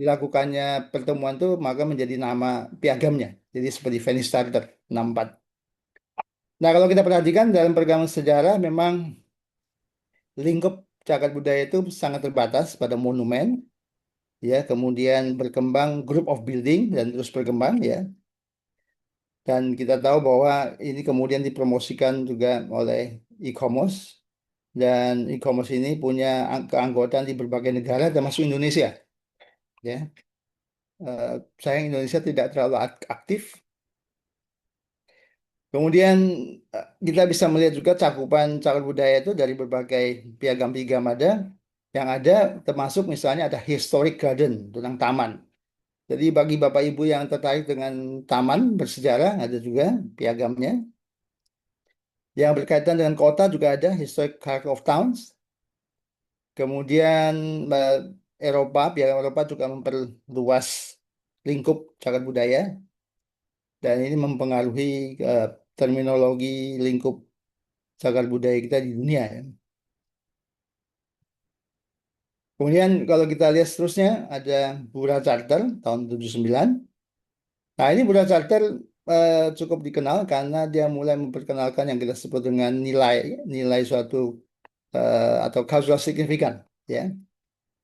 dilakukannya pertemuan itu maka menjadi nama piagamnya. Jadi seperti Venice Charter 64. Nah, kalau kita perhatikan dalam perkembangan sejarah memang lingkup cagar budaya itu sangat terbatas pada monumen, ya, kemudian berkembang group of building dan terus berkembang, ya. Dan kita tahu bahwa ini kemudian dipromosikan juga oleh e-commerce, dan e-commerce ini punya keanggotaan di berbagai negara termasuk Indonesia, ya. Eh, Sayang Indonesia tidak terlalu aktif. Kemudian kita bisa melihat juga cakupan cagar budaya itu dari berbagai piagam-piagam yang ada, termasuk misalnya ada historic garden tentang taman. Jadi bagi Bapak Ibu yang tertarik dengan taman bersejarah ada juga piagamnya. Yang berkaitan dengan kota juga ada historic character of towns. Kemudian eh, piagam Eropa juga memperluas lingkup cagar budaya dan ini mempengaruhi terminologi lingkup cagar budaya kita di dunia, ya. Kemudian kalau kita lihat seterusnya ada Burma Charter tahun 79. Nah, ini Burma Charter cukup dikenal karena dia mulai memperkenalkan yang kita sebut dengan nilai nilai suatu atau causal signifikan, ya.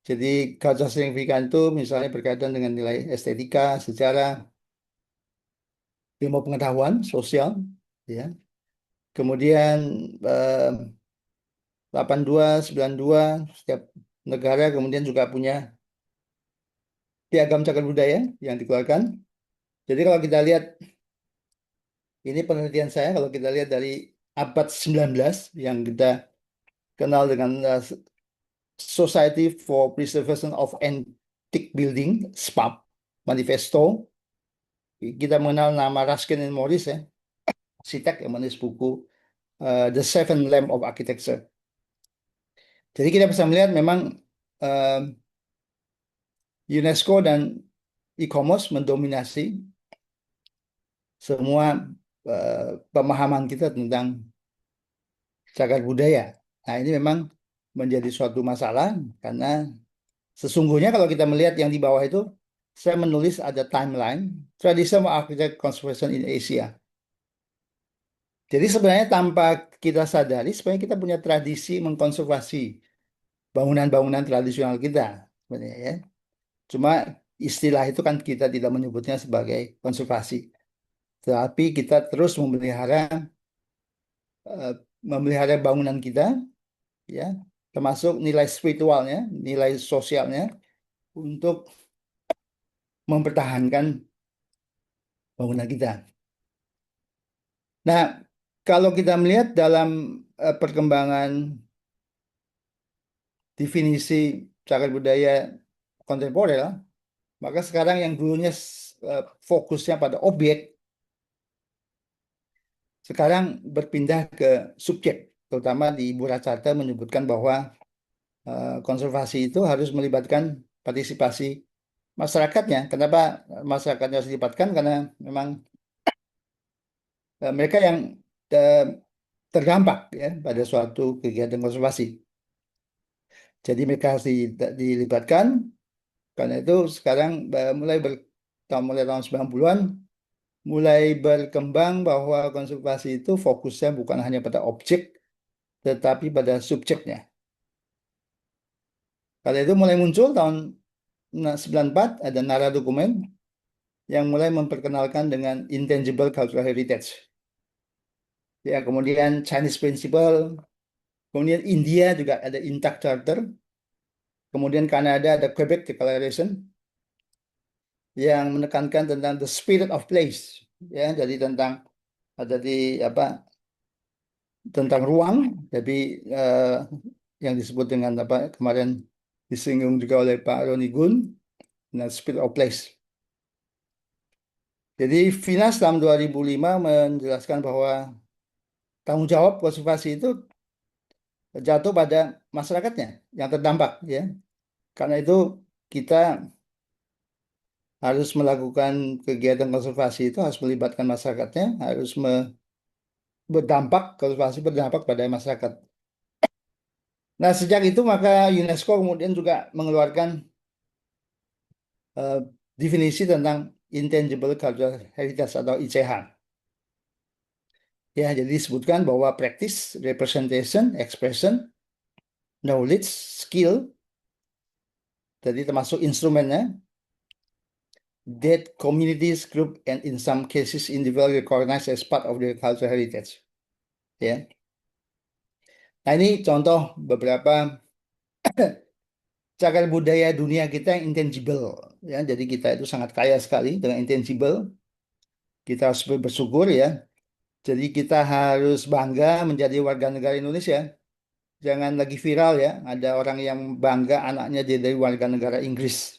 Jadi causal signifikan itu misalnya berkaitan dengan nilai estetika, sejarah, ilmu pengetahuan, sosial, ya. Kemudian eh, 82, 92 setiap negara kemudian juga punya piagam cagar budaya yang dikeluarkan. Jadi kalau kita lihat, ini penelitian saya, kalau kita lihat dari abad 19 yang kita kenal dengan Society for Preservation of Antique Building, SPAP, Manifesto, kita mengenal nama Ruskin and Morris, ya, arsitek yang menulis buku The Seven Lamp of Architecture. Jadi kita bisa melihat memang eh, UNESCO dan e-commerce mendominasi semua pemahaman kita tentang cagar budaya. Nah, ini memang menjadi suatu masalah karena sesungguhnya kalau kita melihat yang di bawah itu, saya menulis ada timeline Traditional Architect Conservation in Asia. Jadi sebenarnya tanpa kita sadari, sebenarnya kita punya tradisi mengkonservasi bangunan-bangunan tradisional kita, sebenarnya, ya. Cuma istilah itu kan kita tidak menyebutnya sebagai konservasi, tetapi kita terus eh, memelihara bangunan kita, ya, termasuk nilai spiritualnya, nilai sosialnya untuk mempertahankan bangunan kita. Nah, kalau kita melihat dalam perkembangan definisi cagar budaya kontemporer, maka sekarang yang dulunya fokusnya pada objek, sekarang berpindah ke subjek. Terutama di Burma Charter menyebutkan bahwa konservasi itu harus melibatkan partisipasi masyarakatnya. Kenapa masyarakatnya harus dilibatkan? Karena memang mereka yang eh, terdampak, ya, pada suatu kegiatan konservasi. Jadi mereka harus dilibatkan. Karena itu sekarang mulai tahun 90-an mulai berkembang bahwa konservasi itu fokusnya bukan hanya pada objek tetapi pada subjeknya. Karena itu mulai muncul tahun 94 ada Nara dokumen yang mulai memperkenalkan dengan intangible cultural heritage. Ya, kemudian Chinese Principle, kemudian India juga ada Intact Charter, kemudian Kanada ada Quebec Declaration yang menekankan tentang the spirit of place, ya, jadi ada di apa tentang ruang, jadi eh, yang disebut dengan apa kemarin disinggung juga oleh Pak Roni Gun, nah, spirit of place. Jadi Finas tahun 2005 menjelaskan bahwa tanggung jawab konservasi itu jatuh pada masyarakatnya yang terdampak, ya. Karena itu kita harus melakukan kegiatan konservasi itu harus melibatkan masyarakatnya, harus konservasi berdampak pada masyarakat. Nah, sejak itu maka UNESCO kemudian juga mengeluarkan eh, definisi tentang Intangible Cultural Heritage atau ICH. Ya, jadi disebutkan bahwa practice, representation, expression, knowledge, skill, jadi termasuk instrumennya, that communities, group, and in some cases individual recognized as part of their cultural heritage. Ya, nah ini contoh beberapa cagar budaya dunia kita yang intangible. Ya, jadi kita itu sangat kaya sekali dengan intangible. Kita harus bersyukur ya. Jadi kita harus bangga menjadi warga negara Indonesia. Jangan lagi viral ya, ada orang yang bangga anaknya jadi warga negara Inggris.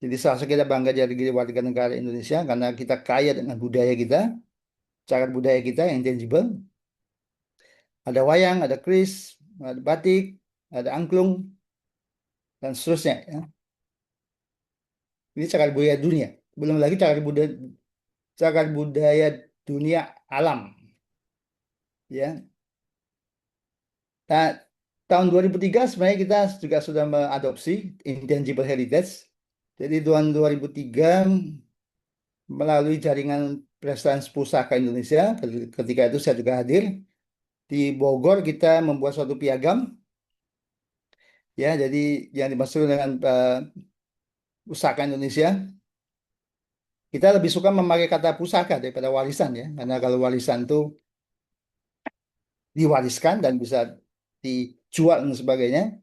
Jadi seharusnya kita bangga jadi warga negara Indonesia karena kita kaya dengan budaya kita, cagar budaya kita yang intangible. Ada wayang, ada keris, ada batik, ada angklung, dan seterusnya. Ya. Ini cagar budaya dunia. Belum lagi cagar budaya dunia alam. Ya. Nah, tahun 2003 sebenarnya kita juga sudah mengadopsi Intangible Heritage. Jadi tahun 2003 melalui jaringan Prestasi Pusaka Indonesia, ketika itu saya juga hadir, di Bogor kita membuat suatu piagam, ya, jadi yang dimaksud dengan Pusaka Indonesia, kita lebih suka memakai kata pusaka daripada warisan ya, karena kalau warisan itu diwariskan dan bisa dijual dan sebagainya,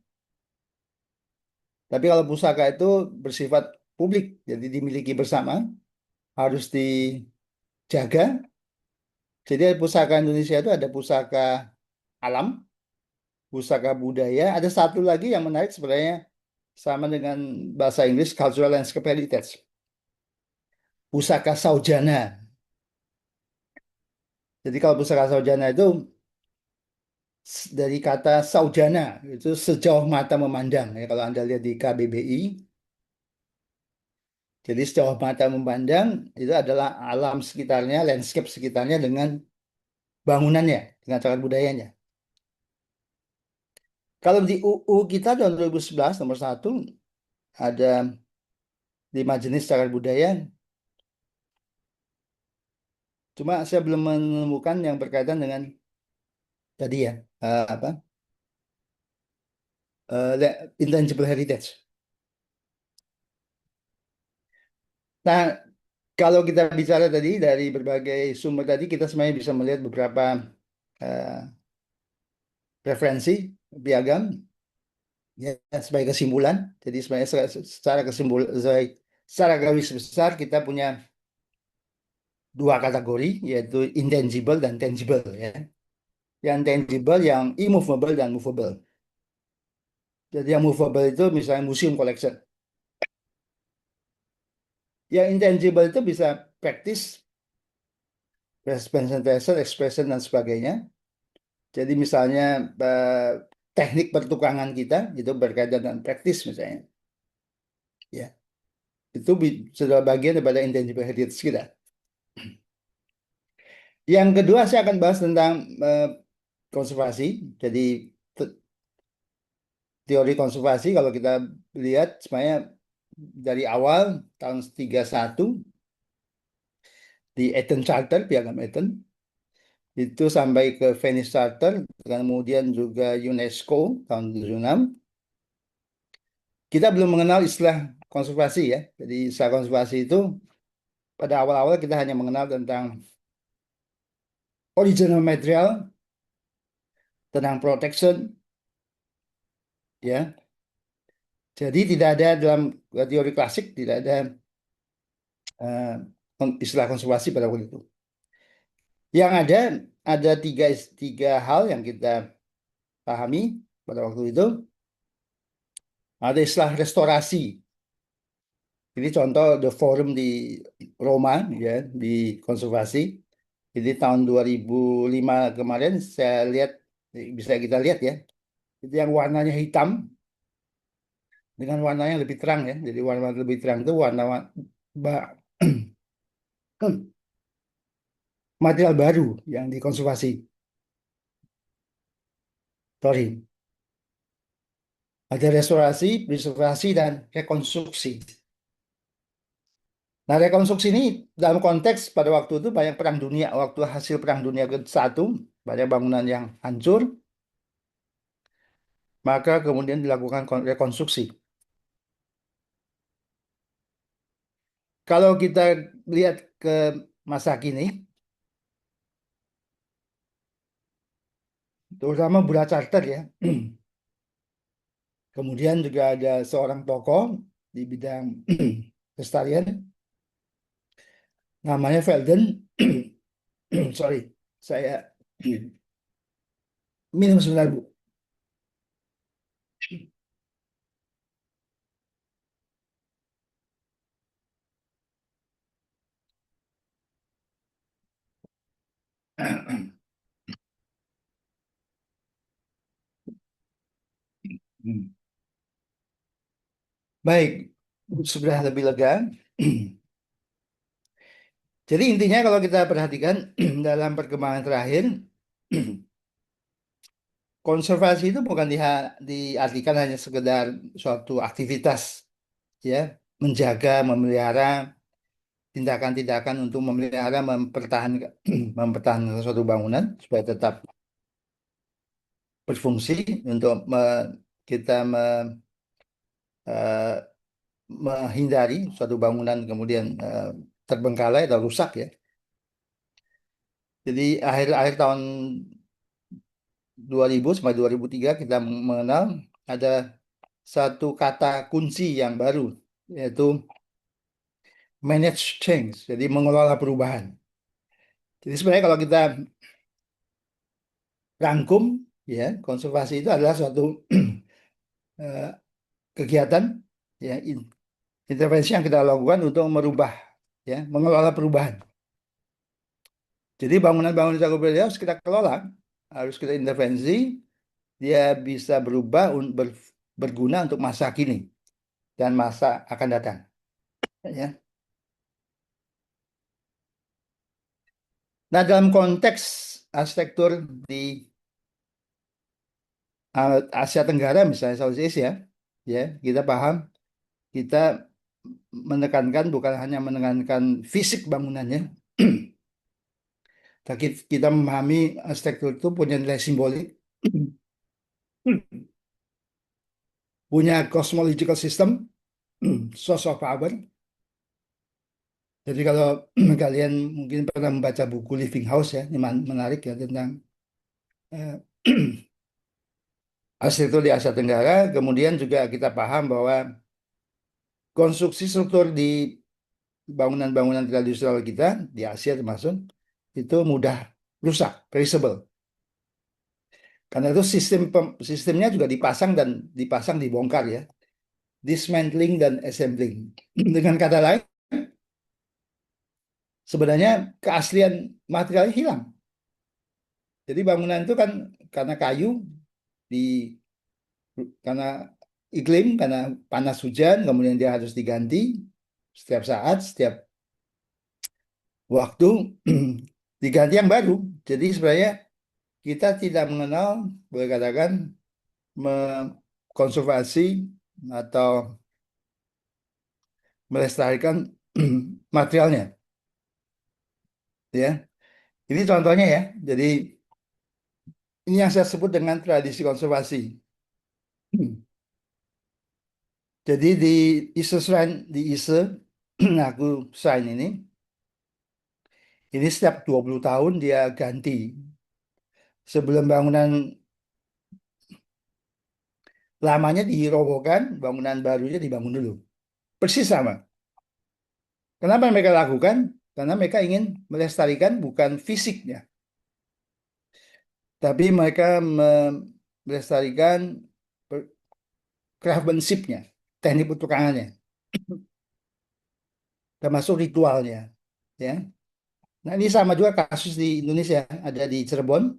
tapi kalau pusaka itu bersifat publik, jadi dimiliki bersama, harus dijaga. Jadi pusaka Indonesia itu ada pusaka alam, pusaka budaya, ada satu lagi yang menarik sebenarnya sama dengan bahasa Inggris cultural landscape heritage. Pusaka Saujana. Jadi kalau pusaka Saujana itu dari kata Saujana itu sejauh mata memandang ya kalau Anda lihat di KBBI. Jadi sejauh mata memandang itu adalah alam sekitarnya, landscape sekitarnya dengan bangunannya, dengan cagar budayanya. Kalau di UU kita tahun 2011 nomor 1 ada 5 jenis cagar budaya. Cuma saya belum menemukan yang berkaitan dengan tadi ya apa intangible heritage. Nah, kalau kita bicara tadi dari berbagai sumber tadi kita sebenarnya bisa melihat beberapa eh, referensi piagam ya sebagai kesimpulan. Jadi sebenarnya secara kesimpulan secara garis besar kita punya dua kategori yaitu intangible dan tangible ya. Yang tangible yang immovable dan movable. Jadi yang movable itu misalnya museum collection. Yang intangible itu bisa praktis, presentation, expression dan sebagainya. Jadi misalnya eh, teknik pertukangan kita itu berkaitan dengan praktis misalnya. Ya, itu sudah bagian daripada intangible heritage kita. Yang kedua saya akan bahas tentang konservasi. Jadi teori konservasi kalau kita lihat sebenarnya dari awal tahun 31 di Eton Charter, Piagam Eton, itu sampai ke Venice Charter, kemudian juga UNESCO tahun 76. Kita belum mengenal istilah konservasi ya. Jadi istilah konservasi itu pada awal-awal kita hanya mengenal tentang original material, tentang protection, ya. Jadi tidak ada dalam teori klasik tidak ada istilah konservasi pada waktu itu. Yang ada tiga hal yang kita pahami pada waktu itu. Ada istilah restorasi. Ini contoh The Forum di Roma ya di konservasi. Jadi tahun 2005 kemarin saya lihat bisa kita lihat ya. Itu yang warnanya hitam dengan warna yang lebih terang ya. Jadi warna lebih terang itu warna ba- material baru yang dikonservasi. Sorry. Ada restorasi, preservasi, dan rekonstruksi. Nah, rekonstruksi ini dalam konteks pada waktu itu banyak perang dunia, waktu hasil perang dunia ke-1, banyak bangunan yang hancur, maka kemudian dilakukan rekonstruksi. Kalau kita lihat ke masa kini, terutama Buddha Charter ya, kemudian juga ada seorang tokoh di bidang kelestarian, namanya Velden. Sorry, saya minum sebentar, Bu. Baik, sudah lebih lega. Jadi intinya kalau kita perhatikan dalam perkembangan terakhir, konservasi itu bukan diartikan hanya sekedar suatu aktivitas, ya, menjaga, memelihara, tindakan-tindakan untuk memelihara, mempertahankan, mempertahankan suatu bangunan supaya tetap berfungsi untuk kita eh, menghindari suatu bangunan kemudian terbengkalai atau rusak ya. Jadi akhir-akhir tahun 2000 sampai 2003 kita mengenal ada satu kata kunci yang baru, yaitu manage change, jadi mengelola perubahan. Jadi sebenarnya kalau kita rangkum, ya, konservasi itu adalah suatu eh, kegiatan, ya, intervensi yang kita lakukan untuk merubah, ya, mengelola perubahan. Jadi bangunan-bangunan cagar budaya harus kita kelola, harus kita intervensi, dia bisa berubah, berguna untuk masa kini dan masa akan datang. Ya. Nah, dalam konteks arsitektur di Asia Tenggara, misalnya Southeast Asia, ya, kita paham, kita menekankan bukan hanya menekankan fisik bangunannya, tapi kita memahami arsitektur itu punya nilai simbolik, punya cosmological system, source of power. Jadi kalau kalian mungkin pernah membaca buku Living House ya, ini menarik ya tentang eh, arsitektur di Asia Tenggara. Kemudian juga kita paham bahwa konstruksi struktur di bangunan-bangunan tradisional kita di Asia termasuk itu mudah rusak, perishable. Karena itu sistemnya juga dipasang dibongkar ya, dismantling dan assembling. Dengan kata lain, sebenarnya keaslian materialnya hilang. Jadi bangunan itu kan karena kayu di karena iklim, karena panas hujan, kemudian dia harus diganti setiap saat, setiap waktu diganti yang baru. Jadi sebenarnya kita tidak mengenal, boleh katakan, konservasi atau melestarikan materialnya, ya. Ini contohnya ya. Jadi ini yang saya sebut dengan tradisi konservasi. Jadi di ISE Shrine di ISE aku Shrine ini setiap 20 tahun dia ganti. Sebelum bangunan lamanya dirobohkan, bangunan barunya dibangun dulu. Persis sama. Kenapa mereka lakukan? Karena mereka ingin melestarikan bukan fisiknya, tapi mereka melestarikan craftsmanship-nya, teknik petukangannya, termasuk ritualnya. Ya. Nah ini sama juga kasus di Indonesia, ada di Cirebon,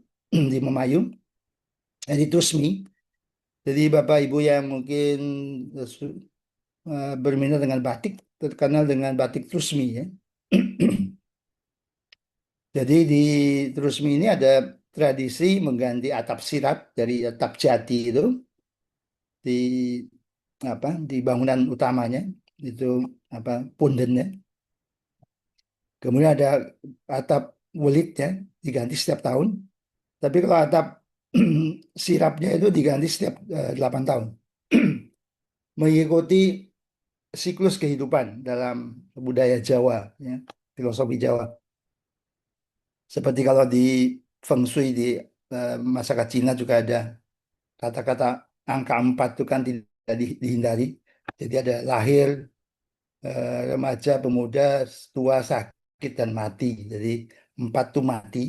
di Memayu, di Trusmi. Jadi Bapak Ibu yang mungkin berminat dengan batik, terkenal dengan batik Trusmi ya. Jadi di Trusmi ini ada tradisi mengganti atap sirap dari atap jati itu di di bangunan utamanya itu pundennya. Kemudian ada atap welit ya, diganti setiap tahun. Tapi kalau atap sirapnya itu diganti setiap 8 tahun. Mengikuti siklus kehidupan dalam budaya Jawa, ya, filosofi Jawa. Seperti kalau di Feng Shui di masyarakat Cina juga ada kata-kata angka 4 itu kan tidak dihindari. Jadi ada lahir, remaja, pemuda, tua, sakit, dan mati. Jadi 4 itu mati,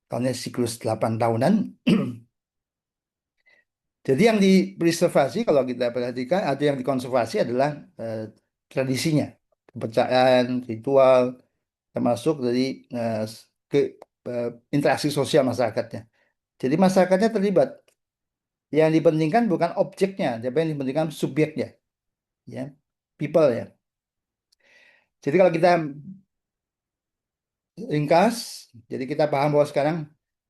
karena siklus 8 tahunan. Jadi yang dipreservasi kalau kita perhatikan atau yang dikonservasi adalah eh, tradisinya, kepercayaan, ritual, termasuk dari eh, ke eh, interaksi sosial masyarakatnya. Jadi masyarakatnya terlibat. Yang dipentingkan bukan objeknya, tapi yang dipentingkan subjeknya, ya, people ya. Jadi kalau kita ringkas, jadi kita paham bahwa sekarang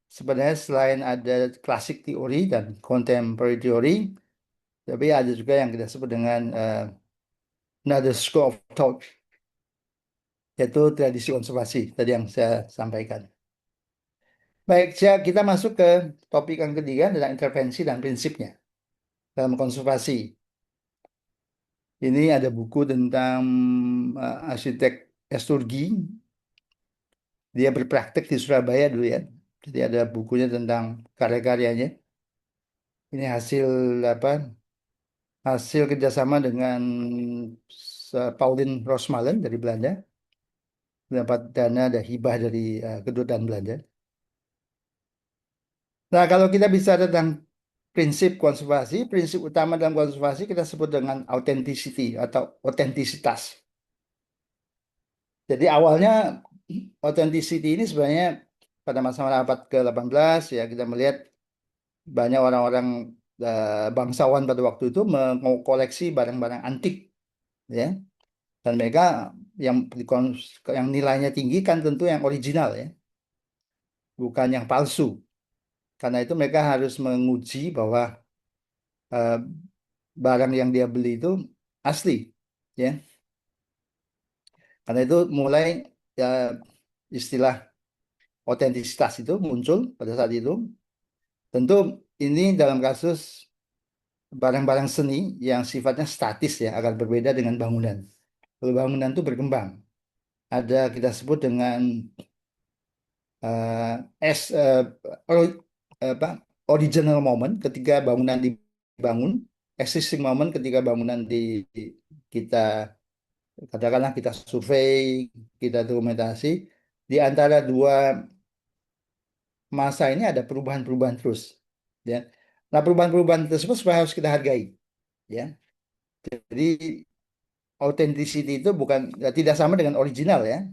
sebenarnya selain ada klasik teori dan contemporary teori, tapi ada juga yang kita sebut dengan another school of thought, yaitu tradisi konservasi tadi yang saya sampaikan. Baik, kita masuk ke topik yang ketiga adalah intervensi dan prinsipnya dalam konservasi. Ini ada buku tentang arsitek Esturgi. Dia berpraktek di Surabaya dulu ya. Jadi ada bukunya tentang karya-karyanya. Ini hasil apa? Hasil kerjasama dengan Pauline Rosmalen dari Belanda. Dapat dana dan hibah dari kedutaan Belanda. Nah, kalau kita bicara tentang prinsip konservasi, prinsip utama dalam konservasi kita sebut dengan authenticity atau otentisitas. Jadi awalnya authenticity ini sebenarnya pada masa abad ke-18 ya kita melihat banyak orang-orang bangsawan pada waktu itu mengkoleksi barang-barang antik ya, dan mereka yang yang nilainya tinggi kan tentu yang original ya, bukan yang palsu. Karena itu mereka harus menguji bahwa eh, barang yang dia beli itu asli ya. Karena itu mulai ya, istilah otentisitas itu muncul pada saat itu. Tentu ini dalam kasus barang-barang seni yang sifatnya statis ya akan berbeda dengan bangunan. Kalau bangunan itu berkembang, ada kita sebut dengan eh, S ori- apa, original moment ketika bangunan dibangun, existing moment ketika bangunan kita katakanlah kita survei, kita dokumentasi di antara dua masa ini ada perubahan-perubahan terus, ya. Nah perubahan-perubahan tersebut sebenarnya harus kita hargai, ya. Jadi authenticity itu bukan tidak sama dengan original ya.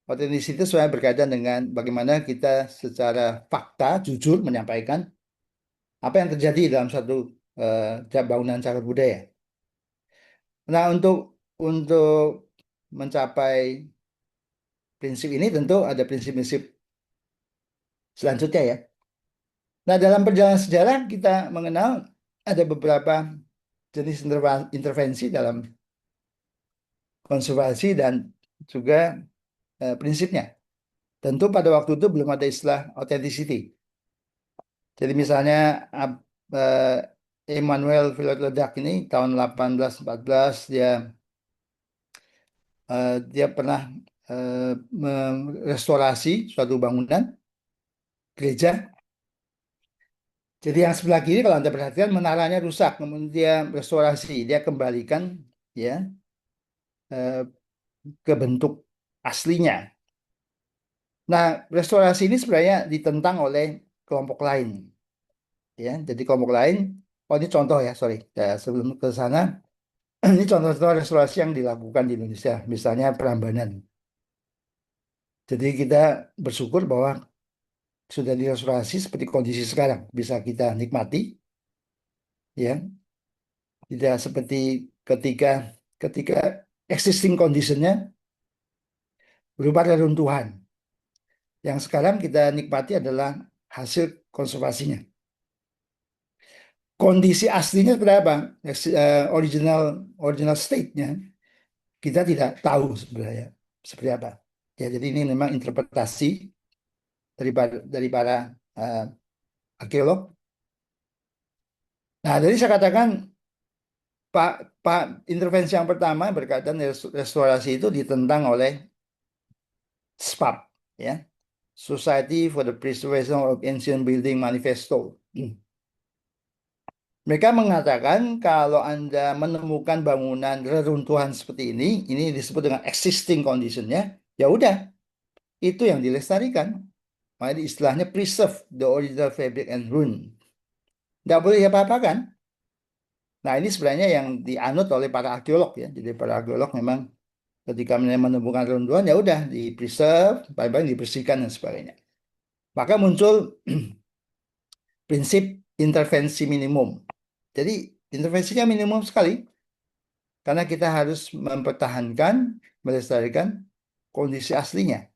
Authenticity itu sebenarnya berkaitan dengan bagaimana kita secara fakta jujur menyampaikan apa yang terjadi dalam satu bangunan cagar budaya. Nah untuk mencapai prinsip ini tentu ada prinsip-prinsip selanjutnya ya. Nah dalam perjalanan sejarah kita mengenal ada beberapa jenis intervensi dalam konservasi dan juga prinsipnya. Tentu pada waktu itu belum ada istilah authenticity. Jadi misalnya Emmanuel Villard-Ledac ini tahun 1814 dia pernah merestorasi suatu bangunan gereja. Jadi yang sebelah kiri kalau Anda perhatikan menaranya rusak, kemudian dia restorasi, dia kembalikan ya eh, ke bentuk aslinya. Nah, restorasi ini sebenarnya ditentang oleh kelompok lain ya. Jadi kelompok lain, oh ini contoh ya, sorry. Ya, sebelum ke sana, ini contoh-contoh restorasi yang dilakukan di Indonesia, misalnya Prambanan. Jadi kita bersyukur bahwa sudah direstorasi seperti kondisi sekarang, bisa kita nikmati, ya. Tidak seperti ketika ketika existing conditionnya berupa reruntuhan. Yang sekarang kita nikmati adalah hasil konservasinya. Kondisi aslinya seperti apa? Original original state-nya kita tidak tahu sebenarnya. seperti apa. Ya, jadi ini memang interpretasi dari para eh, arkeolog. Nah, jadi saya katakan Pak Pak intervensi yang pertama berkaitan restorasi itu ditentang oleh SPAP, ya, Society for the Preservation of Ancient Building Manifesto. Mereka mengatakan kalau Anda menemukan bangunan reruntuhan seperti ini disebut dengan existing condition-nya, ya udah, itu yang dilestarikan. Makanya istilahnya preserve the original fabric and ruin. Nggak boleh apa-apakan. Nah, ini sebenarnya yang dianut oleh para arkeolog, ya. Jadi para arkeolog memang ketika menemukan reruntuhan, ya udah di preserve, paling-paling dibersihkan dan sebagainya. Maka muncul prinsip intervensi minimum. Jadi intervensinya minimum sekali karena kita harus mempertahankan, melestarikan kondisi aslinya.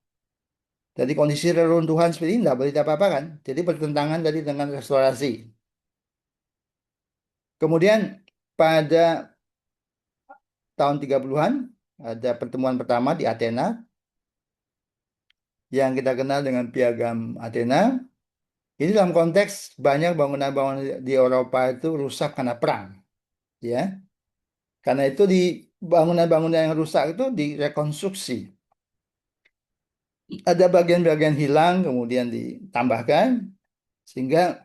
Jadi kondisi reruntuhan seperti ini tidak boleh diapa-apakan. Jadi bertentangan tadi dengan restorasi. Kemudian pada tahun 30-an ada pertemuan pertama di Athena yang kita kenal dengan Piagam Athena. Ini dalam konteks banyak bangunan-bangunan di Eropa itu rusak karena perang, ya. Karena itu di bangunan-bangunan yang rusak itu direkonstruksi. Ada bagian-bagian hilang kemudian ditambahkan sehingga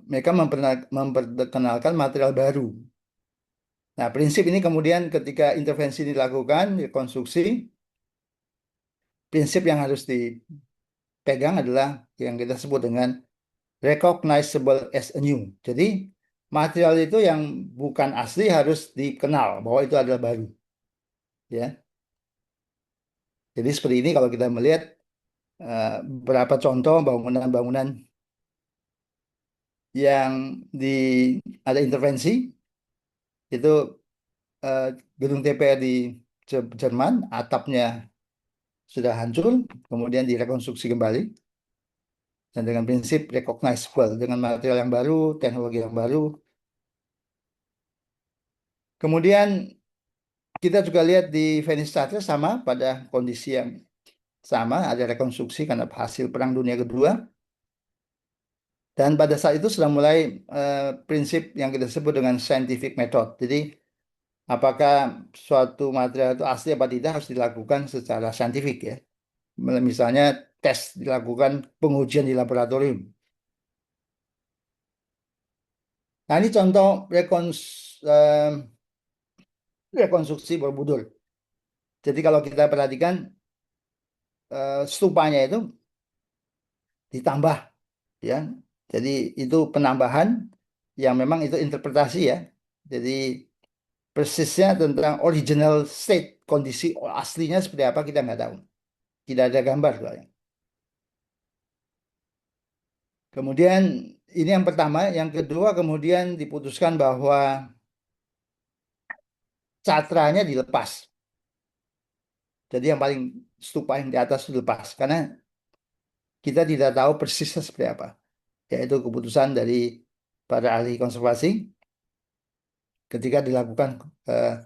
mereka memperkenalkan material baru. Nah, prinsip ini kemudian ketika intervensi dilakukan, rekonstruksi, prinsip yang harus dipegang adalah yang kita sebut dengan recognizable as a new. Jadi, material itu yang bukan asli harus dikenal bahwa itu adalah baru. Ya, jadi seperti ini kalau kita melihat eh, beberapa contoh bangunan-bangunan yang di ada intervensi itu eh, gedung DPR di Jerman atapnya sudah hancur kemudian direkonstruksi kembali dan dengan prinsip recognizable dengan material yang baru, teknologi yang baru. Kemudian kita juga lihat di Venice Theater sama pada kondisi yang sama, ada rekonstruksi karena hasil Perang Dunia Kedua. Dan pada saat itu sudah mulai prinsip yang kita sebut dengan scientific method. Jadi apakah suatu material itu asli apa tidak harus dilakukan secara saintifik, ya. Misalnya tes dilakukan pengujian di laboratorium. Nah, ini contoh rekonstruksi Borobudur. Jadi kalau kita perhatikan stupanya itu ditambah, ya. Jadi itu penambahan yang memang itu interpretasi, ya. Jadi persisnya tentang original state, kondisi aslinya seperti apa kita nggak tahu. Tidak ada gambar soalnya. Kemudian ini yang pertama, yang kedua kemudian diputuskan bahwa catranya dilepas. Jadi yang paling stupa yang di atas itu dilepas karena kita tidak tahu persisnya seperti apa. Yaitu keputusan dari para ahli konservasi ketika dilakukan eh,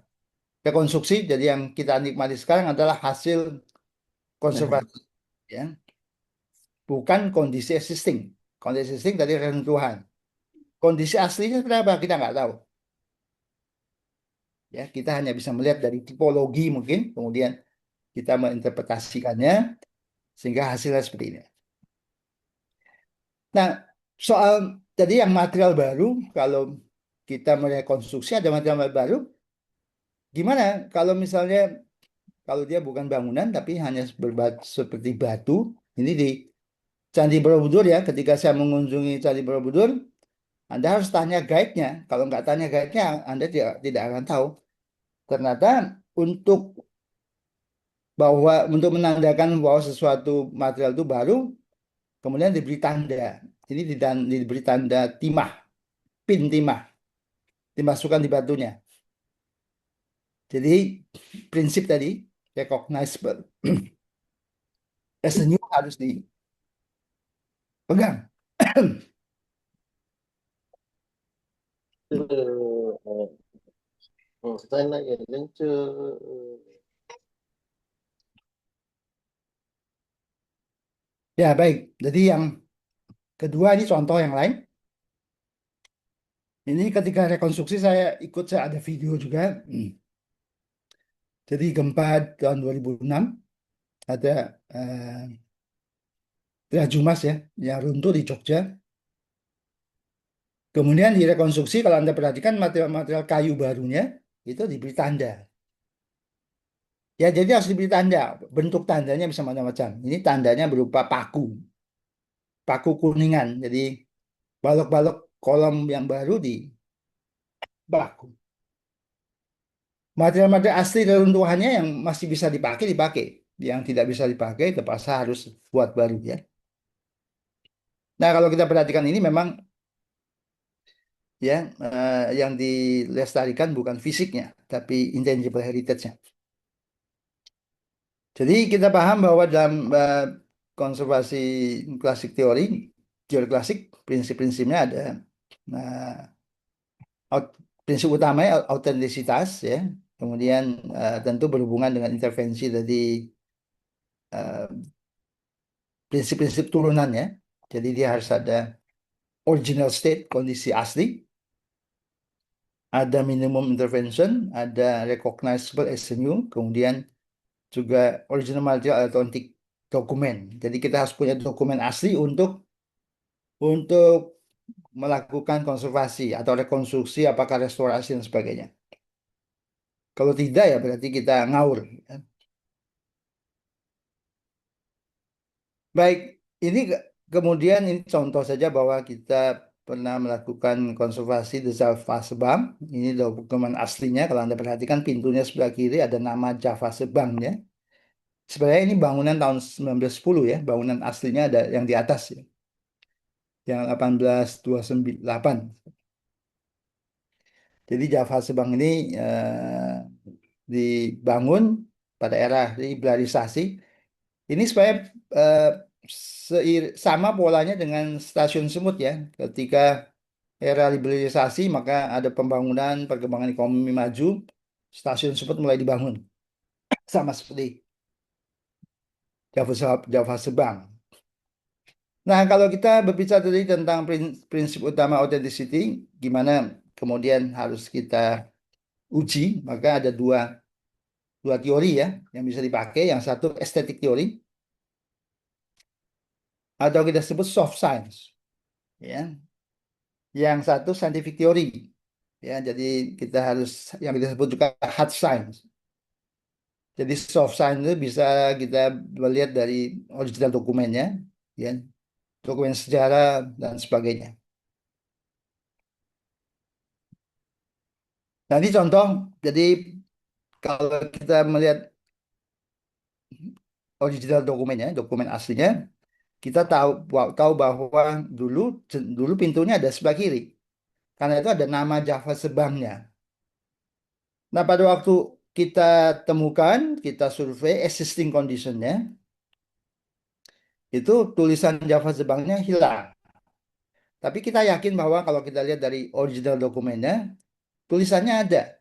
rekonstruksi. Jadi yang kita nikmati sekarang adalah hasil konservasi, ya, bukan kondisi existing. Kondisi existing dari reruntuhan. Kondisi aslinya seperti apa kita nggak tahu. Ya, kita hanya bisa melihat dari tipologi mungkin, kemudian kita menginterpretasikannya sehingga hasilnya seperti ini. Nah, soal jadi yang material baru, kalau kita merekonstruksi ada material baru, gimana kalau misalnya kalau dia bukan bangunan tapi hanya seperti batu, ini di Candi Borobudur, ya, ketika saya mengunjungi Candi Borobudur, Anda harus tanya guide-nya. Kalau nggak tanya guide-nya, Anda tidak akan tahu. Ternyata untuk untuk menandakan bahwa sesuatu material itu baru, kemudian diberi tanda. Ini diberi tanda timah, pin timah, dimasukkan di batunya. Jadi prinsip tadi recognizable as a new harus dipegang. Tôi lại đến chưa Ya, baik. Jadi yang kedua ini contoh yang lain. Ini ketika rekonstruksi saya ikut, saya ada video juga. Jadi gempa tahun 2006 ada Tira Jumas ya yang runtuh di Jogja. Kemudian direkonstruksi kalau Anda perhatikan material-material kayu barunya itu diberi tanda. Ya, jadi harus diberi tanda. Bentuk tandanya bisa macam-macam. Ini tandanya berupa paku, paku kuningan. Jadi balok-balok kolom yang baru di baku. Material-material asli reruntuhannya yang masih bisa dipakai, dipakai. Yang tidak bisa dipakai, terpaksa harus buat baru ya. Nah, kalau kita perhatikan ini memang ya yang dilestarikan bukan fisiknya, tapi intangible heritage-nya. Jadi kita paham bahwa dalam konservasi klasik teori klasik, prinsip-prinsipnya ada nah, prinsip utamanya autentisitas ya. Kemudian tentu berhubungan dengan intervensi dari eh, prinsip-prinsip turunannya. Jadi dia harus ada original state, kondisi asli, ada minimum intervention, ada recognizable as a new, kemudian juga original material authentic dokumen. Jadi kita harus punya dokumen asli untuk melakukan konservasi atau rekonstruksi, apakah restorasi dan sebagainya. Kalau tidak ya berarti kita ngawur. Baik, ini kemudian ini contoh saja bahwa kita pernah melakukan konservasi di Java Sebang. Ini dokumen aslinya. Kalau Anda perhatikan pintunya sebelah kiri ada nama Java Sebang ya. Sebenarnya ini bangunan tahun 1910 ya. Bangunan aslinya ada yang di atas ya. Yang 1828. Jadi Java Sebang ini dibangun pada era liberalisasi. Ini supaya eh, sama polanya dengan stasiun Semut ya. Ketika era liberalisasi maka ada pembangunan perkembangan ekonomi maju, stasiun Semut mulai dibangun sama seperti Java Sebang. Nah, kalau kita berbicara tadi tentang prinsip utama authenticity, gimana kemudian harus kita uji, maka ada dua teori ya yang bisa dipakai. Yang satu estetik teori atau kita sebut soft science, ya. Yang satu scientific theory. Ya, jadi kita harus yang kita sebut juga hard science. Jadi soft science itu bisa kita melihat dari original dokumennya, ya, dokumen sejarah dan sebagainya. Nah, ini contoh. Jadi kalau kita melihat original dokumennya, dokumen aslinya, kita tahu bahwa dulu dulu pintunya ada sebelah kiri. Karena itu ada nama Java Sebangnya. Nah, pada waktu kita temukan, kita survei existing conditionnya, itu tulisan Java Jepangnya hilang. Tapi kita yakin bahwa kalau kita lihat dari original dokumennya, tulisannya ada.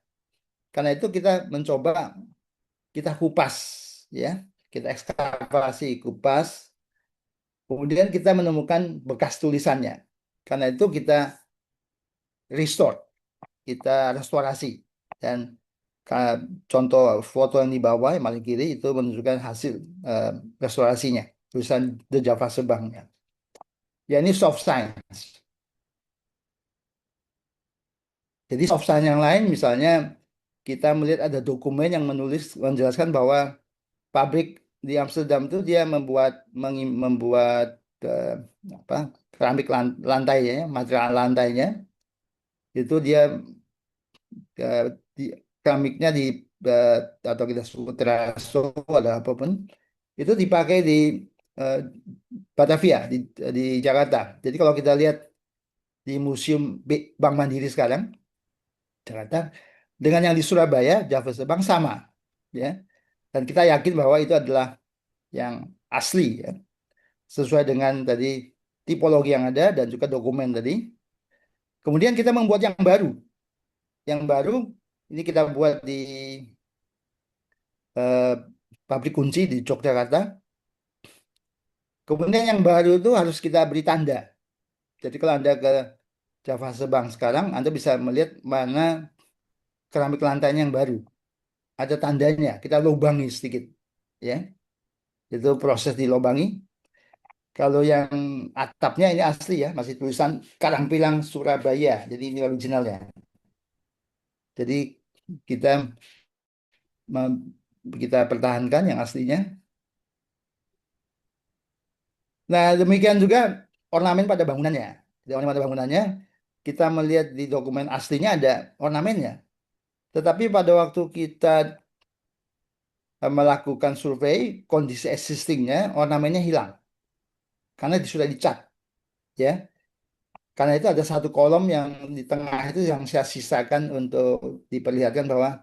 Karena itu kita mencoba, kita kupas, ya, kita ekskavasi, kupas, kemudian kita menemukan bekas tulisannya. Karena itu kita restore, kita restorasi. Dan contoh foto yang di bawah, yang paling kiri, itu menunjukkan hasil eh, restorasinya, tulisan The Java Sebangnya. Ya, ini soft science. Jadi soft science yang lain misalnya kita melihat ada dokumen yang menjelaskan bahwa pabrik di Amsterdam itu dia membuat eh, apa keramik lantainya, material lantainya itu dia eh, di, keramiknya di eh, atau kita sebut teraso ada apapun itu dipakai di eh, Batavia di Jakarta. Jadi kalau kita lihat di Museum Bank Mandiri sekarang Jakarta dengan yang di Surabaya, Java Bank sama, ya. Dan kita yakin bahwa itu adalah yang asli, ya, sesuai dengan tadi tipologi yang ada dan juga dokumen tadi. Kemudian kita membuat yang baru. Yang baru ini kita buat di eh, pabrik kunci di Yogyakarta. Kemudian yang baru itu harus kita beri tanda. Jadi kalau Anda ke Java Bank sekarang, Anda bisa melihat mana keramik lantainya yang baru. Ada tandanya, kita lubangi sedikit. Ya, itu proses dilobangi. Kalau yang atapnya ini asli ya, masih tulisan Karangpilang Surabaya. Jadi ini originalnya. Jadi kita kita pertahankan yang aslinya. Nah, demikian juga ornamen pada bangunannya. Jadi ornamen pada bangunannya, kita melihat di dokumen aslinya ada ornamennya. Tetapi pada waktu kita melakukan survei, kondisi existingnya, ornamennya hilang. Karena sudah dicat. Ya. Karena itu ada satu kolom yang di tengah itu yang saya sisakan untuk diperlihatkan bahwa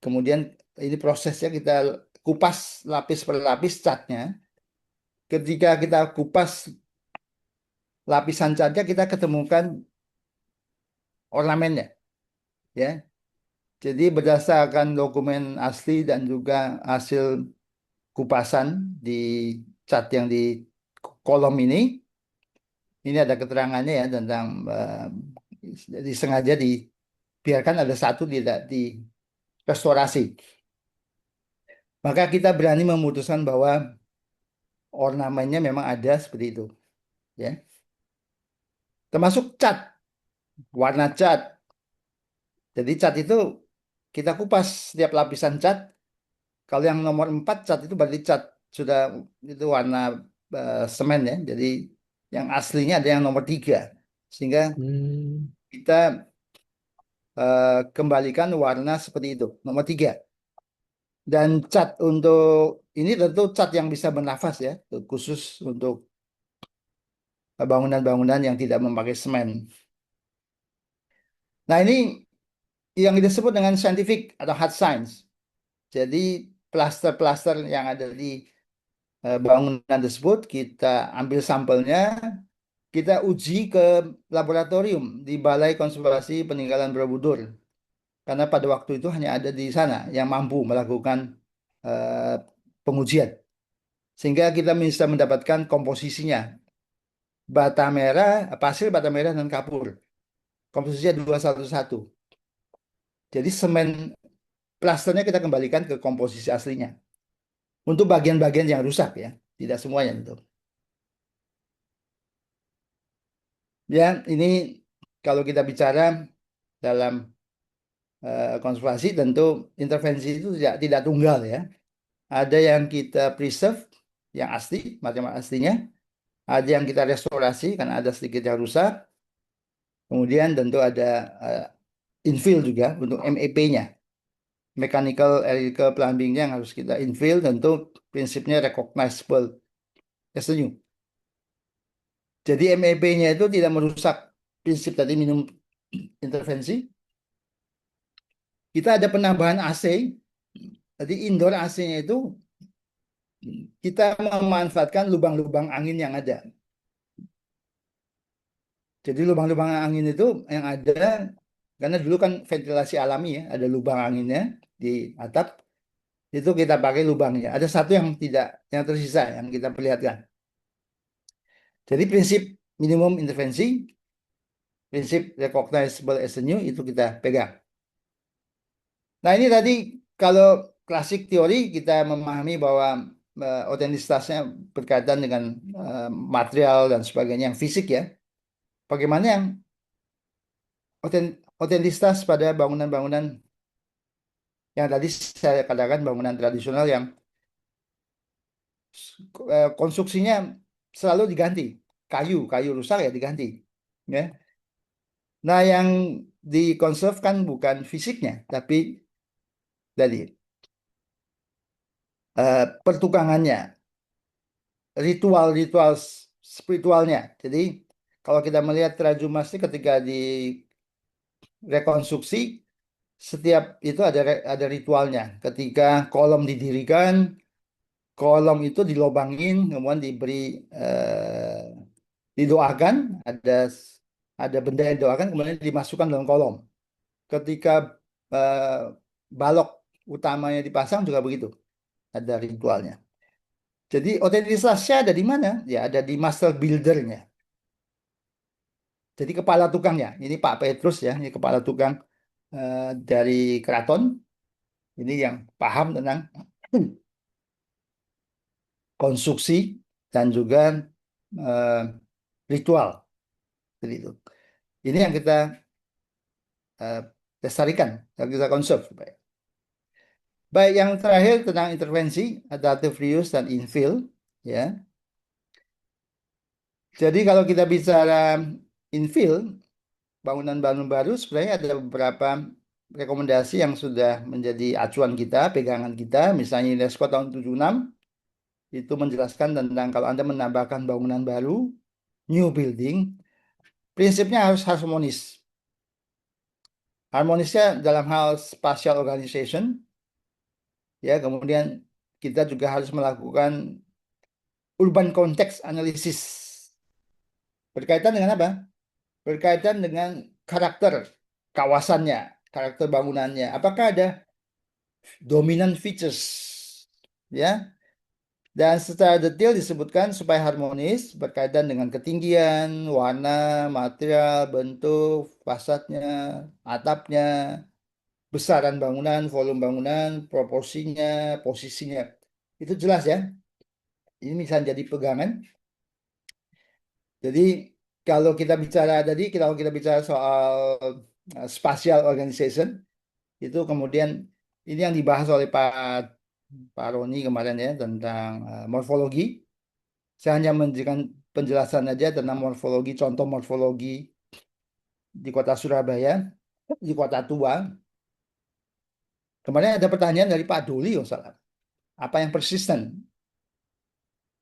kemudian ini prosesnya kita kupas lapis per lapis catnya. Ketika kita kupas lapisan catnya, kita ketemukan ornamennya. Ya, jadi berdasarkan dokumen asli dan juga hasil kupasan di cat yang di kolom ini ada keterangannya ya tentang disengaja dibiarkan ada satu tidak direstorasi. Maka kita berani memutuskan bahwa ornamennya memang ada seperti itu, ya. Termasuk cat, warna cat. Jadi cat itu kita kupas setiap lapisan cat. Kalau yang nomor 4 cat itu berarti cat sudah itu warna semen ya. Jadi yang aslinya ada yang nomor 3. Sehingga Hmm. kita kembalikan warna seperti itu, nomor 3. Dan cat untuk ini tentu cat yang bisa bernafas ya, khusus untuk bangunan-bangunan yang tidak memakai semen. Nah ini yang disebut dengan scientific atau hard science. Jadi plaster-plaster yang ada di bangunan tersebut kita ambil sampelnya, kita uji ke laboratorium di Balai Konservasi Peninggalan Borobudur. Karena pada waktu itu hanya ada di sana yang mampu melakukan eh, pengujian. Sehingga kita bisa mendapatkan komposisinya. Bata merah, pasir, bata merah, dan kapur. Komposisinya 211. Jadi semen plasternya kita kembalikan ke komposisi aslinya. Untuk bagian-bagian yang rusak ya. Tidak semuanya itu. Ya, ini kalau kita bicara dalam konservasi tentu intervensi itu tidak tunggal ya. Ada yang kita preserve, yang asli, macam aslinya. Ada yang kita restorasi karena ada sedikit yang rusak. Kemudian tentu ada infill juga untuk MEP-nya. Mechanical Electrical Plumbing-nya yang harus kita infill tentu prinsipnya recognizable as new. Jadi MEP-nya itu tidak merusak prinsip tadi minimum intervensi. Kita ada penambahan AC. Jadi indoor AC-nya itu kita memanfaatkan lubang-lubang angin yang ada. Jadi lubang-lubang angin itu yang ada karena dulu kan ventilasi alami ya, ada lubang anginnya di atap. Itu kita pakai lubangnya. Ada satu yang tidak, yang tersisa yang kita perlihatkan. Jadi prinsip minimum intervensi, prinsip recognizable as a new itu kita pegang. Nah ini tadi kalau klasik teori kita memahami bahwa otentisitasnya berkaitan dengan material dan sebagainya yang fisik ya. Bagaimana yang otentisitas pada bangunan-bangunan yang tadi saya katakan bangunan tradisional yang konstruksinya selalu diganti. Kayu rusak ya diganti. Ya. Nah, yang dikonserv kan bukan fisiknya, tapi tadi pertukangannya, ritual-ritual spiritualnya. Jadi kalau kita melihat Raja Mas ini ketika direkonstruksi, setiap itu ada ritualnya. Ketika kolom didirikan, kolom itu dilobangin, kemudian diberi didoakan, ada benda yang didoakan, kemudian dimasukkan dalam kolom. Ketika eh, balok utamanya dipasang juga begitu, ada ritualnya. Jadi otentitasnya ada di mana? Ya ada di master buildernya. Jadi kepala tukangnya. Ini Pak Petrus ya, ini kepala tukang dari keraton. Ini yang paham tentang konstruksi dan juga eh, ritual. Jadi itu. Ini yang kita eh, lestarikan, yang kita conserve. Baik, yang terakhir tentang intervensi, adaptive reuse dan infill. Ya, jadi kalau kita bicara infill, bangunan-bangunan baru, sebenarnya ada beberapa rekomendasi yang sudah menjadi acuan kita, pegangan kita. Misalnya UNESCO tahun 76 itu menjelaskan tentang kalau Anda menambahkan bangunan baru, new building, prinsipnya harus harmonis. Harmonisnya dalam hal spatial organization, ya, kemudian kita juga harus melakukan urban context analysis. Berkaitan dengan apa? Berkaitan dengan karakter kawasannya, karakter bangunannya. Apakah ada dominant features? Ya, dan secara detail disebutkan supaya harmonis berkaitan dengan ketinggian, warna, material, bentuk, fasadnya, atapnya, besaran bangunan, volume bangunan, proporsinya, posisinya. Itu jelas ya. Ini bisa jadi pegangan. Jadi kalau kita bicara soal spatial organization, itu kemudian ini yang dibahas oleh Pak Roni kemarin ya tentang morfologi. Saya hanya memberikan penjelasan aja tentang morfologi, contoh morfologi di kota Surabaya, di kota tua. Kemarin ada pertanyaan dari Pak Doli, oh salah. Apa yang persisten?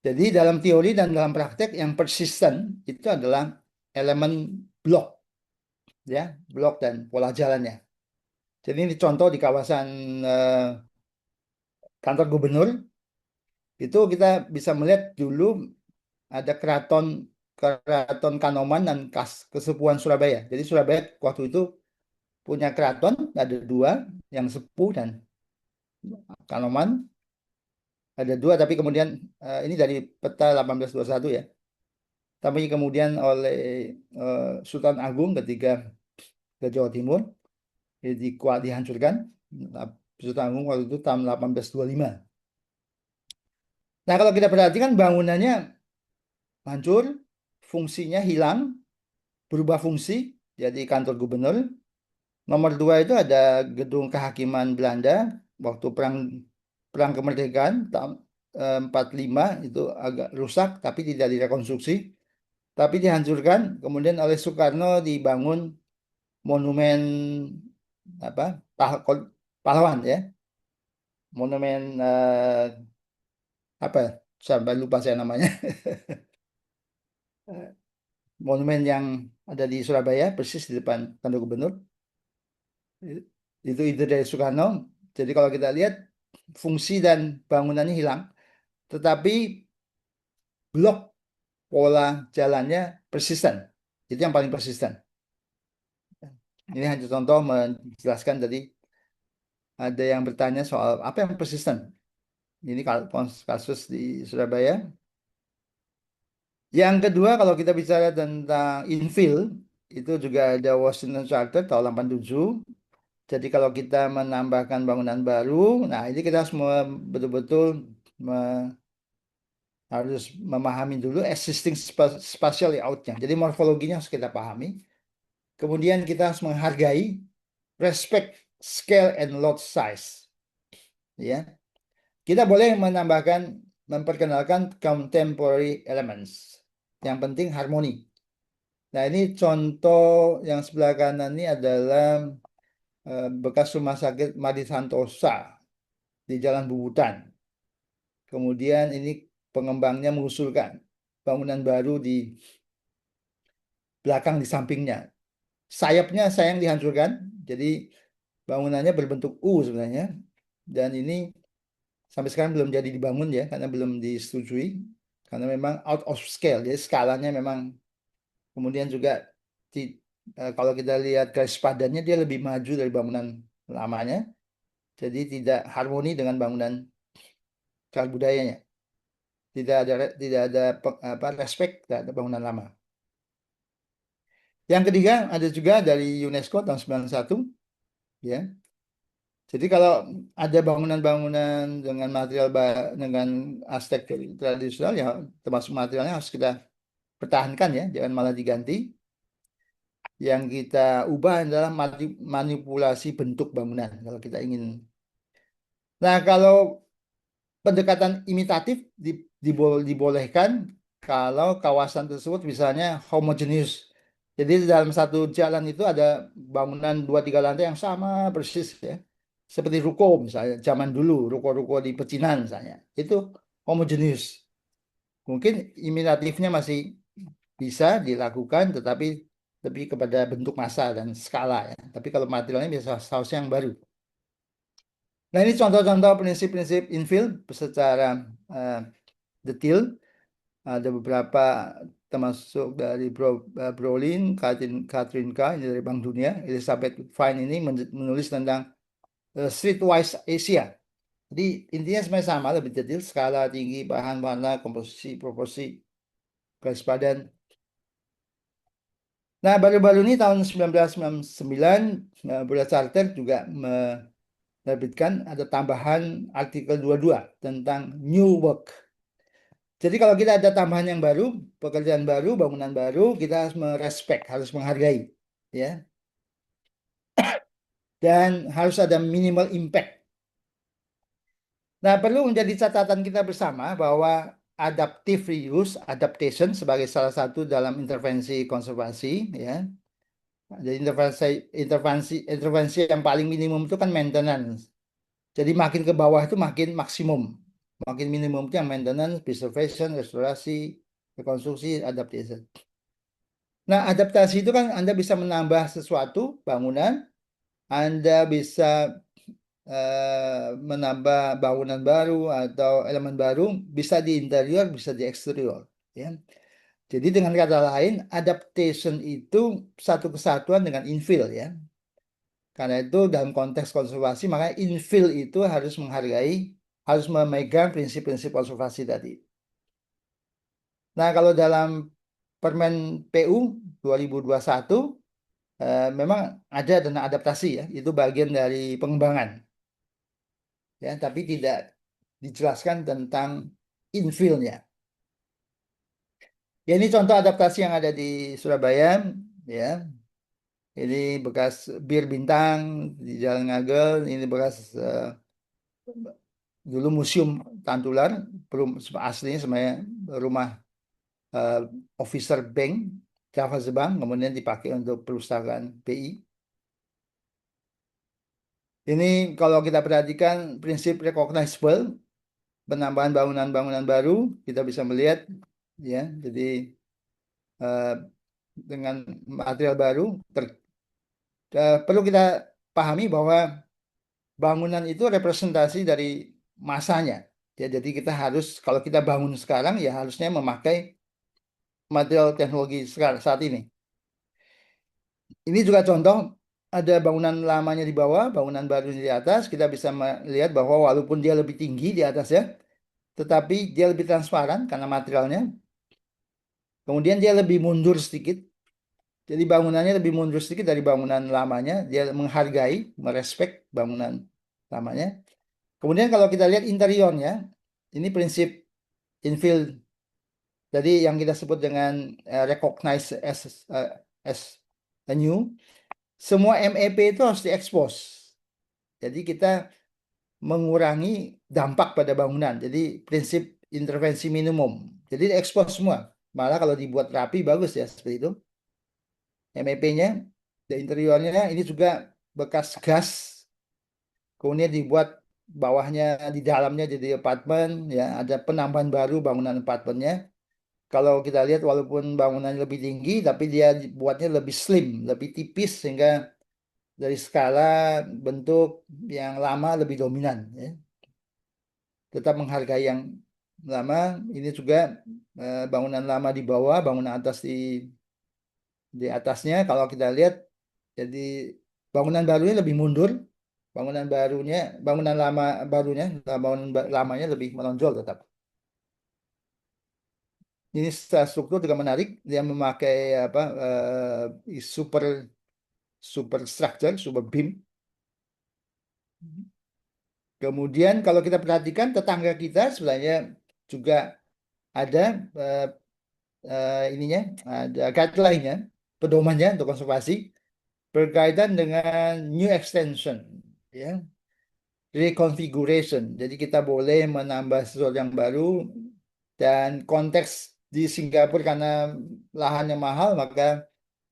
Jadi dalam teori dan dalam praktek yang persisten itu adalah elemen blok, ya, blok dan pola jalannya. Jadi ini contoh di kawasan eh, kantor gubernur itu kita bisa melihat dulu ada keraton Kanoman dan Kesepuhan Surabaya. Jadi Surabaya waktu itu punya keraton ada dua, yang Sepuh dan Kanoman ada dua, tapi kemudian ini dari peta 1821 ya. Tapi kemudian oleh Sultan Agung ketika ke Jawa Timur dihancurkan. Sultan Agung waktu itu tahun 1825. Nah, kalau kita perhatikan bangunannya hancur, fungsinya hilang, berubah fungsi jadi kantor gubernur. Nomor dua itu ada gedung kehakiman Belanda waktu perang perang kemerdekaan tahun 45 itu agak rusak tapi tidak direkonstruksi, tapi dihancurkan. Kemudian oleh Soekarno dibangun monumen apa pahlawan ya, monumen apa? Sampai lupa saya namanya. Monumen yang ada di Surabaya persis di depan kantor gubernur. Itu ide dari Soekarno. Jadi kalau kita lihat fungsi dan bangunannya hilang, tetapi blok pola jalannya persisten. Itu yang paling persisten. Ini hanya contoh menjelaskan tadi ada yang bertanya soal apa yang persisten. Ini kasus di Surabaya. Yang kedua kalau kita bicara tentang infill, itu juga ada Washington Charter tahun 87. Jadi kalau kita menambahkan bangunan baru, nah ini kita semua betul-betul harus memahami dulu existing spatial layout-nya. Jadi morfologinya harus kita pahami. Kemudian kita harus menghargai respect scale and lot size. Ya, kita boleh menambahkan, memperkenalkan contemporary elements. Yang penting harmoni. Nah, ini contoh yang sebelah kanan ini adalah bekas rumah sakit Madi Santosa di Jalan Bubutan. Kemudian ini pengembangnya mengusulkan bangunan baru di belakang di sampingnya. Sayapnya sayang dihancurkan, jadi bangunannya berbentuk U sebenarnya. Dan ini sampai sekarang belum jadi dibangun ya, karena belum disetujui. Karena memang out of scale, jadi skalanya memang. Kemudian juga kalau kita lihat garis padannya dia lebih maju dari bangunan lamanya, jadi tidak harmoni dengan bangunan cagar budayanya. tidak ada respect terhadap bangunan lama. Yang ketiga ada juga dari UNESCO tahun 91, ya. Jadi kalau ada bangunan-bangunan dengan dengan aspek tradisional, ya termasuk materialnya harus kita pertahankan, ya, jangan malah diganti. Yang kita ubah adalah manipulasi bentuk bangunan kalau kita ingin. Nah, kalau pendekatan imitatif dibolehkan kalau kawasan tersebut misalnya homogeneous. Jadi dalam satu jalan itu ada bangunan 2-3 lantai yang sama persis, ya. Seperti ruko misalnya, zaman dulu, ruko-ruko di pecinan misalnya. Itu homogeneous. Mungkin imitatifnya masih bisa dilakukan, tetapi lebih kepada bentuk massa dan skala, ya. Tapi kalau materialnya biasa sausnya yang baru. Nah, ini contoh-contoh prinsip-prinsip infill secara eh, detail. Ada beberapa termasuk dari Brolin, Catherine K. ini dari Bank Dunia, Elizabeth Fine ini menulis tentang Streetwise Asia. Jadi intinya sebenarnya sama, lebih detail, skala, tinggi, bahan, warna, komposisi, proporsi, garis padan. Nah, baru-baru ini tahun 1999, Bulan Charter juga menerbitkan ada tambahan artikel 22 tentang New Work. Jadi kalau kita ada tambahan yang baru, pekerjaan baru, bangunan baru, kita harus merespek, harus menghargai, ya. Dan harus ada minimal impact. Nah, perlu menjadi catatan kita bersama bahwa adaptive reuse, adaptation sebagai salah satu dalam intervensi konservasi, ya. Jadi intervensi yang paling minimum itu kan maintenance. Jadi makin ke bawah itu makin maksimum. Makin minimum itu yang maintenance, preservation, restorasi, rekonstruksi, adaptation. Nah, adaptasi itu kan Anda bisa menambah sesuatu, bangunan, Anda bisa menambah bangunan baru atau elemen baru, bisa di interior, bisa di eksterior, ya. Jadi dengan kata lain, adaptation itu satu kesatuan dengan infill, ya. Karena itu dalam konteks konservasi, makanya infill itu harus menghargai, harus memegang prinsip-prinsip konservasi tadi. Nah, kalau dalam Permen PU 2021, memang ada dana adaptasi, ya, itu bagian dari pengembangan, ya, tapi tidak dijelaskan tentang infillnya. Ya, ini contoh adaptasi yang ada di Surabaya, ya. Ini bekas Bir Bintang di Jalan Ngagel, ini bekas dulu Museum Tantular, aslinya sebenarnya rumah eh, Officer Bank Java Zebang, kemudian dipakai untuk perpustakaan BI. Ini kalau kita perhatikan prinsip recognizable, penambahan bangunan-bangunan baru, kita bisa melihat, ya. Jadi eh, dengan material baru, perlu kita pahami bahwa bangunan itu representasi dari masanya. Ya, jadi kita harus, kalau kita bangun sekarang, ya harusnya memakai material teknologi sekarang saat ini. Ini juga contoh, ada bangunan lamanya di bawah, bangunan barunya di atas. Kita bisa melihat bahwa walaupun dia lebih tinggi di atasnya, tetapi dia lebih transparan karena materialnya. Kemudian dia lebih mundur sedikit. Jadi bangunannya lebih mundur sedikit dari bangunan lamanya. Dia menghargai, merespek bangunan lamanya. Kemudian kalau kita lihat interiornya, ini prinsip infill. Jadi yang kita sebut dengan recognize as a new. Semua MEP itu harus diekspos. Jadi kita mengurangi dampak pada bangunan. Jadi prinsip intervensi minimum. Jadi diekspos semua. Malah kalau dibuat rapi bagus, ya, seperti itu. MEP-nya, di interiornya ini juga bekas gas. Kemudian dibuat bawahnya, di dalamnya jadi apartemen, ya. Ada penambahan baru bangunan apartemennya. Kalau kita lihat walaupun bangunannya lebih tinggi, tapi dia buatnya lebih slim, lebih tipis sehingga dari skala bentuk yang lama lebih dominan, ya. Tetap menghargai yang lama. Ini juga bangunan lama di bawah, bangunan atas di atasnya. Kalau kita lihat, jadi bangunan barunya lebih mundur, bangunan lama barunya, lamanya lebih menonjol tetap. Ini secara struktur juga menarik. Dia memakai apa super super structure, super beam. Kemudian kalau kita perhatikan tetangga kita sebenarnya juga ada eh, ininya, ada guideline-nya, pedomannya untuk konservasi berkaitan dengan new extension, ya, reconfiguration. Jadi kita boleh menambah sesuatu yang baru dan konteks di Singapura karena lahannya mahal maka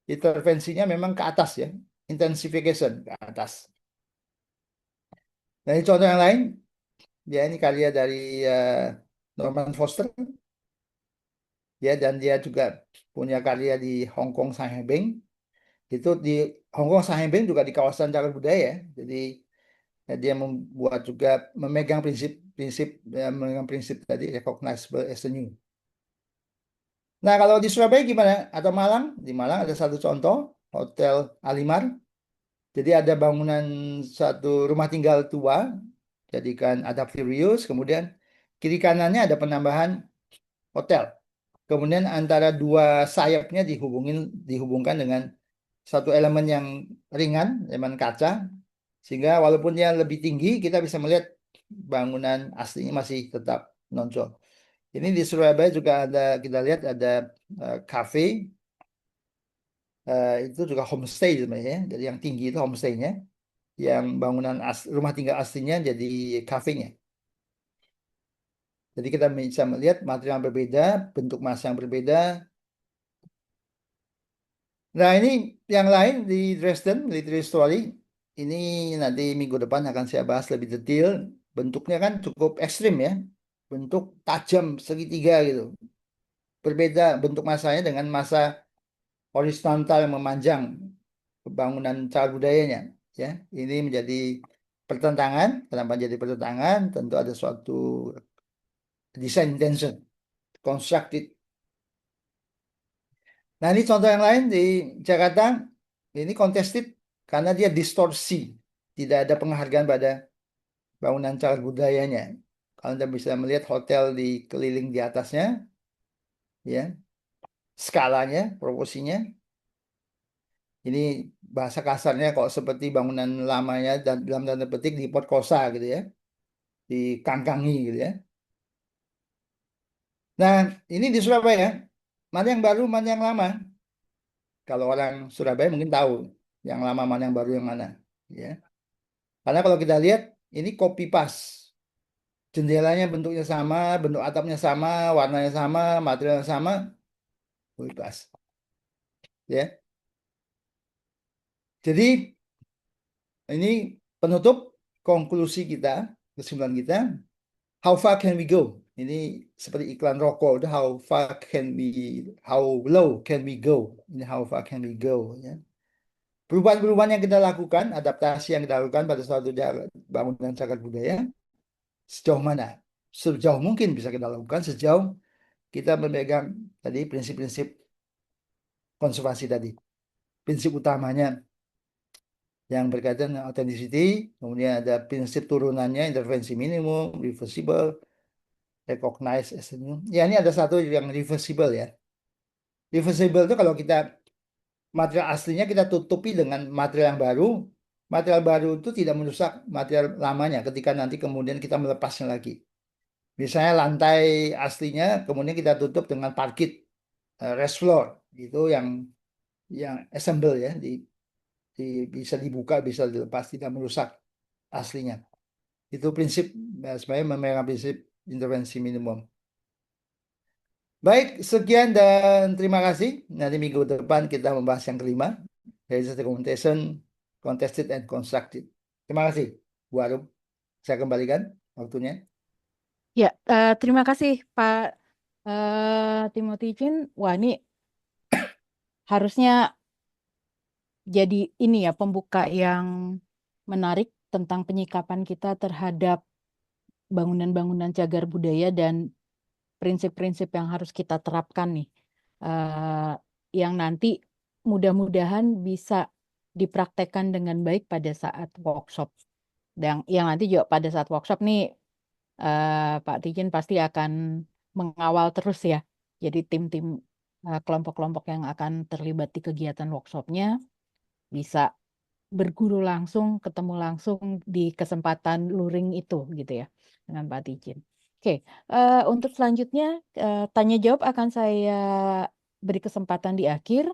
intervensinya memang ke atas ya, intensification ke atas. Nah, ini contoh yang lain, ya ini karya dari eh, Norman Foster, ya dan dia juga punya karya di Hong Kong Shanghai. Itu di Hong Kong Shanghai juga di kawasan cagar budaya ya. Jadi ya, dia membuat juga memegang prinsip-prinsip ya, memegang prinsip tadi recognizable as a new. Nah, kalau di Surabaya gimana? Atau Malang? Di Malang ada satu contoh Hotel Alimar. Jadi ada bangunan satu rumah tinggal tua, jadikan adaptive reuse. Kemudian kiri kanannya ada penambahan hotel. Kemudian antara dua sayapnya dihubungkan dengan satu elemen yang ringan, elemen kaca, sehingga walaupun dia lebih tinggi, kita bisa melihat bangunan aslinya masih tetap nonjol. Ini di Surabaya juga ada, kita lihat ada cafe, itu juga homestay sebenarnya, ya. Jadi yang tinggi itu homestaynya, yang bangunan rumah tinggal aslinya jadi kafenya. Jadi kita bisa melihat material yang berbeda, bentuk massa yang berbeda. Nah ini yang lain di Dresden Military Story, ini nanti minggu depan akan saya bahas lebih detail. Bentuknya kan cukup ekstrim ya, bentuk tajam segitiga gitu. Berbeda bentuk masanya dengan masa horizontal yang memanjang bangunan cagar budayanya. Ya, ini menjadi pertentangan. Kenapa jadi pertentangan? Tentu ada suatu design intention, constructed. Nah ini contoh yang lain di Jakarta. Ini contested karena dia distorsi. Tidak ada penghargaan pada bangunan cagar budayanya. Kalau Anda bisa melihat hotel di keliling di atasnya, ya, skalanya, proporsinya, ini bahasa kasarnya kok seperti bangunan lamanya dan dalam tanda petik diperkosa gitu ya, dikangkangi gitu ya. Nah, ini di Surabaya, mana yang baru, mana yang lama? Kalau orang Surabaya mungkin tahu yang lama mana yang baru yang mana, ya. Karena kalau kita lihat ini copy paste. Jendelanya bentuknya sama, bentuk atapnya sama, warnanya sama, materialnya sama, copy paste. Ya. Jadi ini penutup konklusi kita, kesimpulan kita, how far can we go? Ini seperti iklan rokok, itu how low can we go? Ini how far can we go? Ya. Perubahan-perubahan yang kita lakukan, adaptasi yang kita lakukan pada suatu bangunan cagar budaya, sejauh mana? Sejauh mungkin bisa kita lakukan, sejauh kita memegang tadi prinsip-prinsip konservasi tadi. Prinsip utamanya yang berkaitan dengan authenticity, kemudian ada prinsip turunannya, intervensi minimum, reversible, recognize as a new. Ya, ini ada satu yang reversible ya. Reversible itu kalau kita material aslinya kita tutupi dengan material yang baru, material baru itu tidak merusak material lamanya ketika nanti kemudian kita melepasnya lagi. Misalnya lantai aslinya kemudian kita tutup dengan parkit, rest floor, itu yang assemble ya, bisa dibuka, bisa dilepas, tidak merusak aslinya. Itu prinsip, sebenarnya memegang prinsip intervensi minimum. Baik, sekian dan terima kasih. Nanti minggu depan kita membahas yang kelima, research documentation, contested and constructed. Terima kasih, Bu Arum. Saya kembalikan waktunya. Ya, terima kasih Pak Timothy Chin. Wah, ini harusnya jadi ini ya pembuka yang menarik tentang penyikapan kita terhadap bangunan-bangunan cagar budaya dan prinsip-prinsip yang harus kita terapkan nih, eh, yang nanti mudah-mudahan bisa dipraktekkan dengan baik pada saat workshop. Dan yang nanti juga pada saat workshop nih, Pak Tijin pasti akan mengawal terus ya Jadi tim-tim kelompok-kelompok yang akan terlibat di kegiatan workshopnya bisa berguru langsung, ketemu langsung di kesempatan luring itu gitu ya dengan Pak Tijin. Oke, untuk selanjutnya tanya jawab akan saya beri kesempatan di akhir.